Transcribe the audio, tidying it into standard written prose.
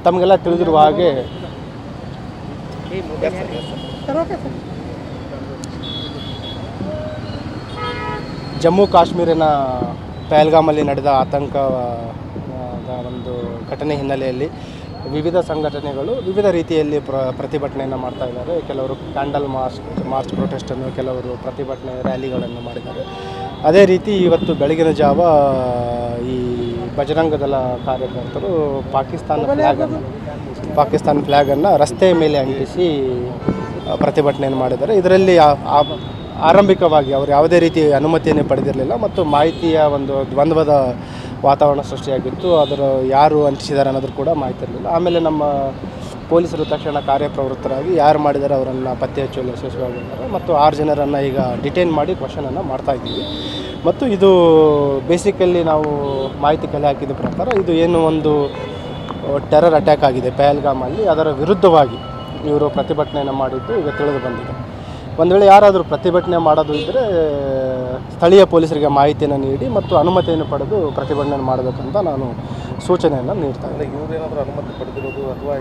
ತಮಗೆಲ್ಲ ತಿಳಿದಿರುವ ಹಾಗೆ ಜಮ್ಮು ಕಾಶ್ಮೀರಿನ ಪಹಲ್ಗಾಮಲ್ಲಿ ನಡೆದ ಆತಂಕದ ಒಂದು ಘಟನೆ ಹಿನ್ನೆಲೆಯಲ್ಲಿ ವಿವಿಧ ಸಂಘಟನೆಗಳು ವಿವಿಧ ರೀತಿಯಲ್ಲಿ ಪ್ರತಿಭಟನೆಯನ್ನು ಮಾಡ್ತಾ ಇದ್ದಾರೆ. ಕೆಲವರು ಕ್ಯಾಂಡಲ್ ಮಾರ್ಚ್ ಪ್ರೊಟೆಸ್ಟನ್ನು, ಕೆಲವರು ಪ್ರತಿಭಟನೆ ರ್ಯಾಲಿಗಳನ್ನು ಮಾಡಿದ್ದಾರೆ. ಅದೇ ರೀತಿ ಇವತ್ತು ಬೆಳಗಿನ ಜಾವ ಈ ಬಜರಂಗ ದಳ ಕಾರ್ಯಕರ್ತರು ಪಾಕಿಸ್ತಾನ ಫ್ಲ್ಯಾಗನ್ನು ರಸ್ತೆಯ ಮೇಲೆ ಅಂಟಿಸಿ ಪ್ರತಿಭಟನೆಯನ್ನು ಮಾಡಿದ್ದಾರೆ. ಇದರಲ್ಲಿ ಆರಂಭಿಕವಾಗಿ ಅವರು ಯಾವುದೇ ರೀತಿ ಅನುಮತಿಯನ್ನು ಪಡೆದಿರಲಿಲ್ಲ ಮತ್ತು ಮಾಹಿತಿಯ ಒಂದು ದ್ವಂದ್ವದ ವಾತಾವರಣ ಸೃಷ್ಟಿಯಾಗಿತ್ತು. ಅದರ ಯಾರು ಅಂಟಿಸಿದ್ದಾರೆ ಅನ್ನೋದ್ರ ಕೂಡ ಮಾಹಿತಿ ಇರಲಿಲ್ಲ. ಆಮೇಲೆ ನಮ್ಮ ಪೊಲೀಸರು ತಕ್ಷಣ ಕಾರ್ಯಪ್ರವೃತ್ತರಾಗಿ ಯಾರು ಮಾಡಿದ್ದಾರೆ ಅವರನ್ನು ಪತ್ತೆ ಹಚ್ಚುವಲ್ಲಿ ಯಶಸ್ವಿಯಾಗಿದ್ದಾರೆ ಮತ್ತು 6 ಜನರನ್ನು ಈಗ ಡಿಟೈನ್ ಮಾಡಿ ಕ್ವಶನನ್ನು ಮಾಡ್ತಾಯಿದ್ದೀವಿ. ಮತ್ತು ಇದು ಬೇಸಿಕಲಿ ನಾವು ಮಾಹಿತಿ ಕಲೆ ಹಾಕಿದ ಪ್ರಕಾರ ಇದು ಏನು ಒಂದು ಟೆರರ್ ಅಟ್ಯಾಕ್ ಆಗಿದೆ ಪಹಲ್ಗಾಮಲ್ಲಿ, ಅದರ ವಿರುದ್ಧವಾಗಿ ಇವರು ಪ್ರತಿಭಟನೆಯನ್ನು ಮಾಡಿದ್ದು ಈಗ ತಿಳಿದು ಬಂದಿದೆ. ಒಂದು ವೇಳೆ ಯಾರಾದರೂ ಪ್ರತಿಭಟನೆ ಮಾಡೋದು ಇದ್ದರೆ ಸ್ಥಳೀಯ ಪೊಲೀಸರಿಗೆ ಮಾಹಿತಿಯನ್ನು ನೀಡಿ ಮತ್ತು ಅನುಮತಿಯನ್ನು ಪಡೆದು ಪ್ರತಿಭಟನೆ ಮಾಡಬೇಕಂತ ನಾನು ಸೂಚನೆಯನ್ನು ನೀಡ್ತಾ ಇದ್ದೆ. ಇವರೇನಾದರೂ ಅನುಮತಿ ಪಡೆದಿರೋದು ಅಥವಾ